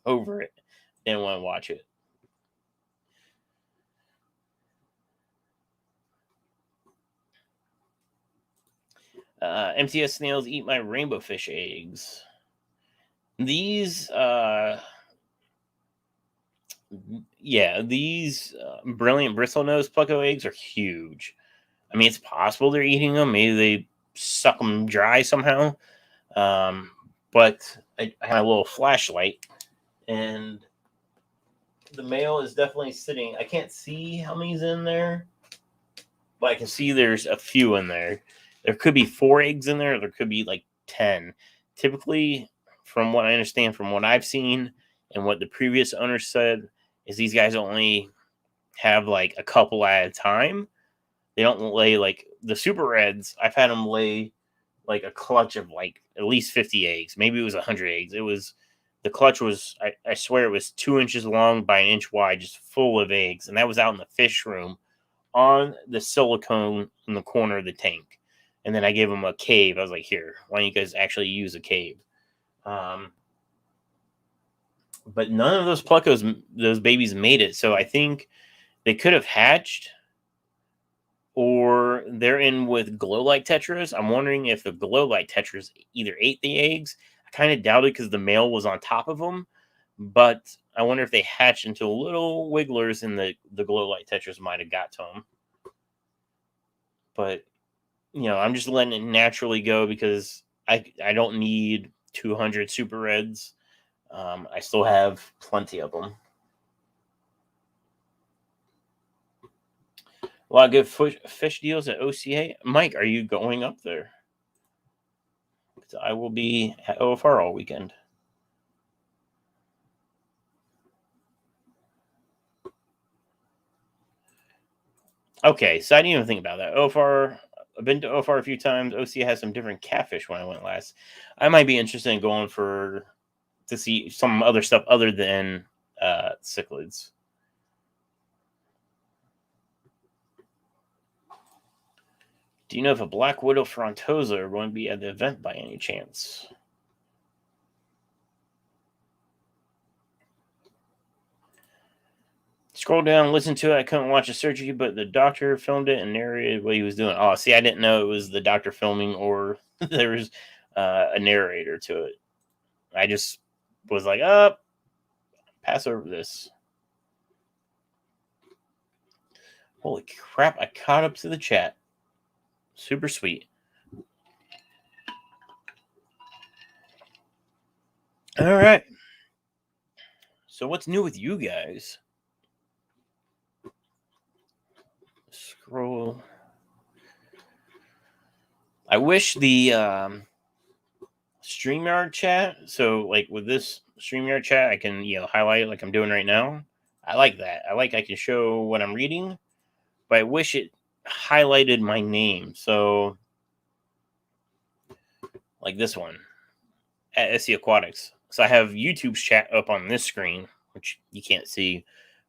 over it. Didn't want to watch it. MTS snails eat my rainbow fish eggs. These, yeah, these brilliant bristlenose pleco eggs are huge. I mean, it's possible they're eating them. Maybe they suck them dry somehow. But I had a little flashlight, and the male is definitely sitting. I can't see how many's in there, but I can see there's a few in there. There could be 4 eggs in there. There could be like 10. Typically, from what I understand, from what I've seen and what the previous owner said, is these guys only have like a couple at a time. They don't lay like the super reds. I've had them lay like a clutch of like at least 50 eggs. Maybe it was 100 eggs. It was, the clutch was, I swear it was 2 inches long by an inch wide, just full of eggs. And that was out in the fish room on the silicone in the corner of the tank. And then I gave them a cave. I was like, here, why don't you guys actually use a cave? But none of those plecos, those babies made it. So I think they could have hatched, or they're in with glow light tetras. I'm wondering if the glow light tetras either ate the eggs. I kind of doubt it because the male was on top of them. But I wonder if they hatched into little wigglers and the glow light tetras might have got to them. But, you know, I'm just letting it naturally go because I don't need 200 super reds. I still have plenty of them. A lot of good fish deals at OCA. Mike, are you going up there? I will be at OFR all weekend. Okay, so I didn't even think about that. OFR, I've been to OFR a few times. OCA has some different catfish when I went last. I might be interested in going to see some other stuff other than cichlids. Do you know if a black widow frontosa are going to be at the event by any chance? Scroll down, listen to it. I couldn't watch the surgery, but the doctor filmed it and narrated what he was doing. Oh, see, I didn't know it was the doctor filming or there was a narrator to it. I just was like, pass over this. Holy crap, I caught up to the chat. Super sweet. All right. So what's new with you guys? Scroll. I wish the StreamYard chat. So like with this StreamYard chat, I can, highlight it like I'm doing right now. I like that. I can show what I'm reading, but I wish it highlighted my name. So like this one at SC Aquatics. So I have YouTube's chat up on this screen, which you can't see.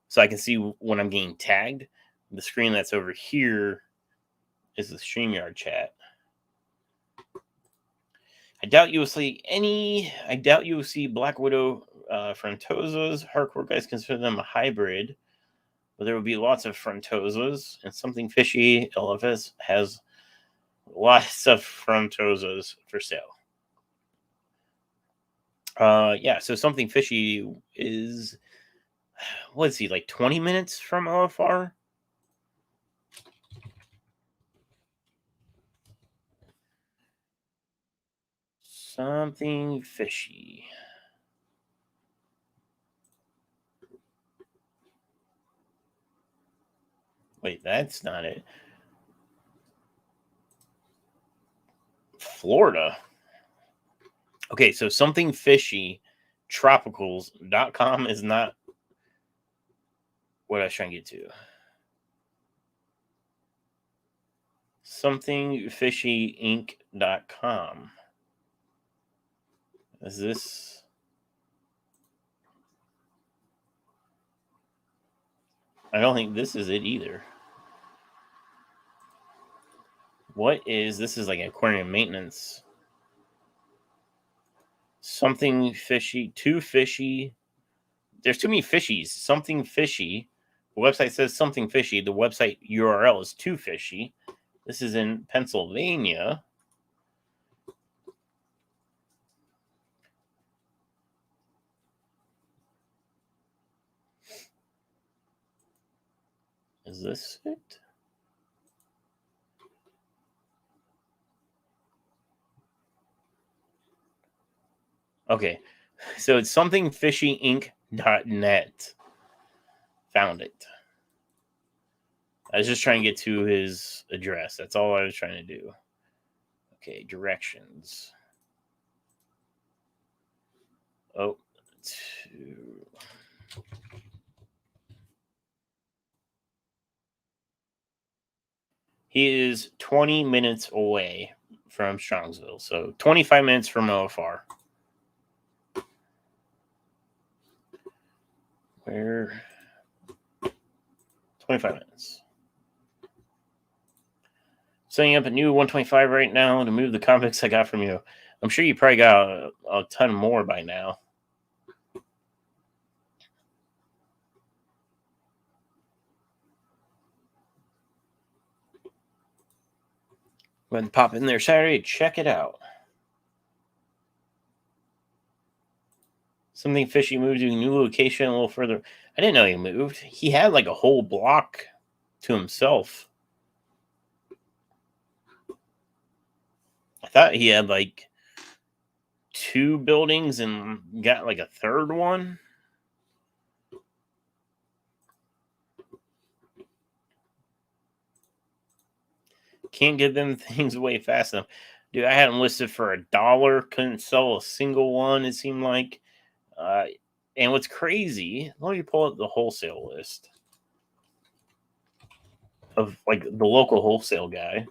So I can see when I'm getting tagged. The screen that's over here is the StreamYard chat. I doubt you will see Black Widow frontosas. Hardcore guys consider them a hybrid, but there will be lots of frontosas and something fishy. LFS has lots of frontosas for sale. Yeah, so something fishy is, what is he, like 20 minutes from OFR? Something fishy. Wait, that's not it. Florida. Okay, so something fishy, tropicals.com is not what I was trying to get to. somethingfishyinc.com. Is this? I don't think this is it either. What is this? Is like aquarium maintenance. Something fishy, too fishy. There's too many fishies. Something fishy. The website says something fishy. The website URL is too fishy. This is in Pennsylvania. Is this it? Okay. So it's somethingfishyinc.net. Found it. I was just trying to get to his address. That's all I was trying to do. Okay, directions. Oh, he is 20 minutes away from Strongsville. So 25 minutes from OFR. Where? 25 minutes. Setting up a new 125 right now to move the convicts I got from you. I'm sure you probably got a ton more by now. Go ahead and pop in there Saturday. Check it out. Something fishy moved to a new location a little further. I didn't know he moved. He had like a whole block to himself. I thought he had like 2 buildings and got like a third one. Can't give them things away fast enough. Dude, I had them listed for $1. Couldn't sell a single one, it seemed like. And what's crazy, let me pull up the wholesale list of like the local wholesale guy.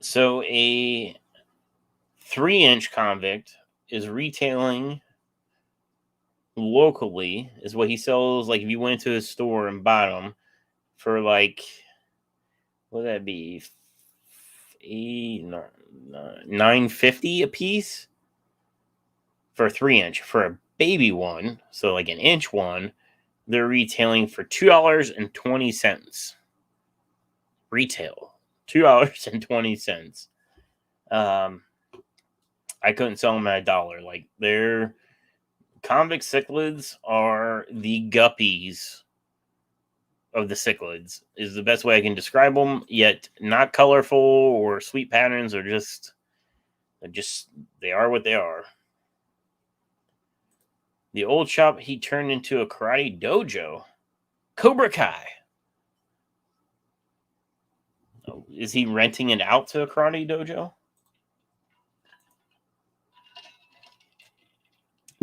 So a 3-inch convict is retailing locally, is what he sells. Like if you went to a store and bought them for like, what would that be? $9.50 a piece for a 3-inch. For a baby one, so like an inch one, they're retailing for $2.20. Retail $2.20. I couldn't sell them at $1. Like their convict cichlids are the guppies of the cichlids, is the best way I can describe them. Yet not colorful or sweet patterns, or just they are what they are. The old shop he turned into a karate dojo. Cobra Kai. Is he renting it out to a karate dojo?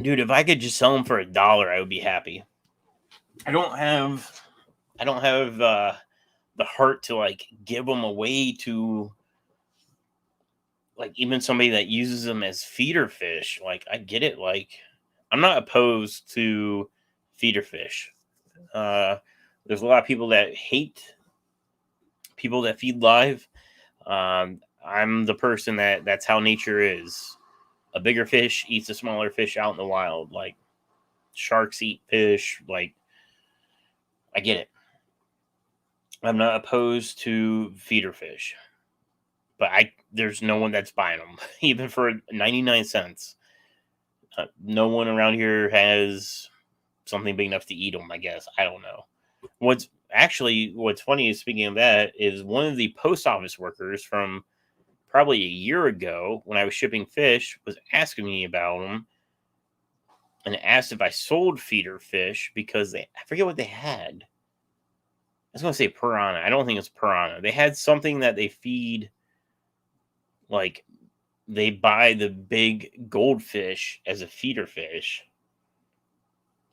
Dude, if I could just sell them for $1, I would be happy. I don't have the heart to like give them away to like even somebody that uses them as feeder fish. Like I get it. Like I'm not opposed to feeder fish. There's a lot of people that hate people that feed live. I'm the person that's how nature is. A bigger fish eats a smaller fish out in the wild. Like sharks eat fish. Like I get it. I'm not opposed to feeder fish, but there's no one that's buying them, even for 99 cents. No one around here has something big enough to eat them, I guess. I don't know. What's funny is, speaking of that, is one of the post office workers from probably a year ago when I was shipping fish was asking me about them and asked if I sold feeder fish because I forget what they had. was going to say piranha. I don't think it's piranha. They had something that they feed, like they buy the big goldfish as a feeder fish.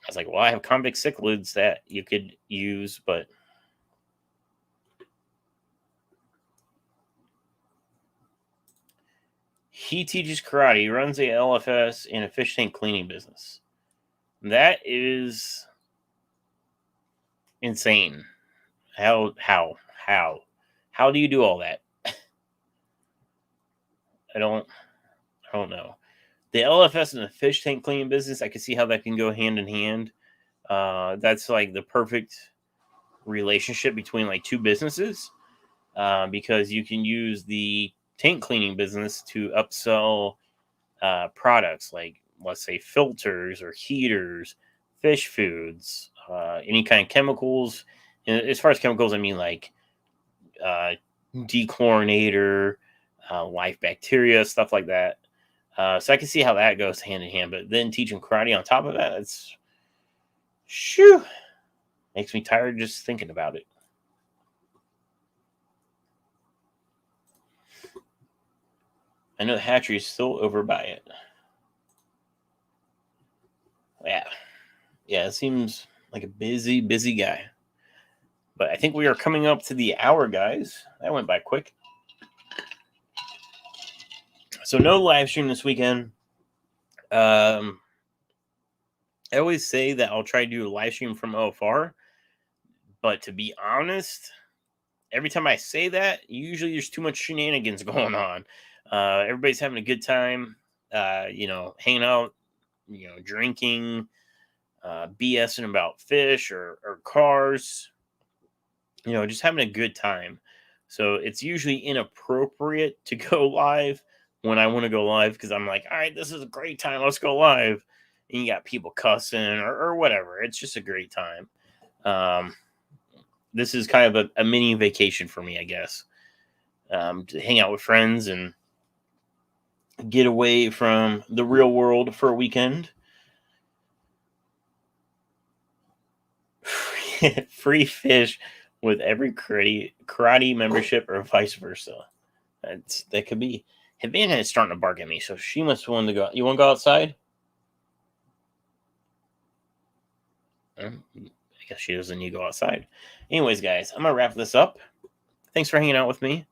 I was like, well, I have convict cichlids that you could use, but he teaches karate. He runs a LFS and a fish tank cleaning business. That is insane. How do you do all that? I don't know. The LFS and the fish tank cleaning business, I can see how that can go hand in hand. That's like the perfect relationship between like two businesses, because you can use the tank cleaning business to upsell products like, let's say, filters or heaters, fish foods, any kind of chemicals. And as far as chemicals, I mean like dechlorinator, live bacteria, stuff like that. So I can see how that goes hand in hand. But then teaching karate on top of that, it's shoo, makes me tired just thinking about it. I know the hatchery is still over by it. Yeah, it seems like a busy guy. But I think we are coming up to the hour, guys. That went by quick. So no live stream this weekend. I always say that I'll try to do a live stream from OFR, but to be honest, every time I say that, usually there's too much shenanigans going on. Everybody's having a good time, hanging out, drinking, BSing about fish or cars, just having a good time. So it's usually inappropriate to go live when I want to go live, because I'm like, all right, this is a great time. Let's go live. And you got people cussing or whatever. It's just a great time. This is kind of a mini vacation for me, I guess, to hang out with friends and get away from the real world for a weekend. Free fish with every karate membership, or vice versa. That could be. Havana is starting to bark at me, so she must want to go. You want to go outside? I guess she doesn't need to go outside. Anyways, guys, I'm gonna wrap this up. Thanks for hanging out with me.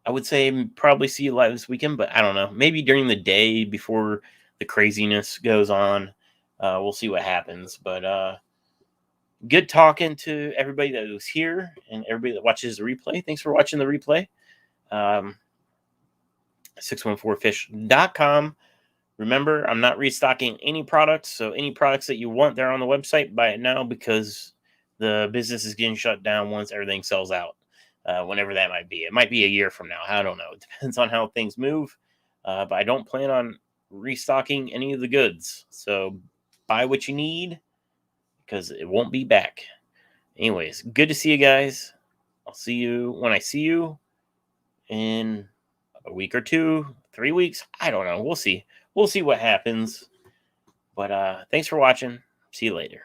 I would say probably see you live this weekend, but I don't know. Maybe during the day before the craziness goes on. We'll see what happens. But good talking to everybody that was here and everybody that watches the replay. Thanks for watching the replay. 614fish.com. Remember, I'm not restocking any products, so any products that you want, they're on the website. Buy it now, because the business is getting shut down once everything sells out, whenever that might be. It might be a year from now. I don't know. It depends on how things move, but I don't plan on restocking any of the goods. So buy what you need, because it won't be back. Anyways, good to see you guys. I'll see you when I see you in a week or 2, 3 weeks. I don't know. We'll see. We'll see what happens. But thanks for watching. See you later.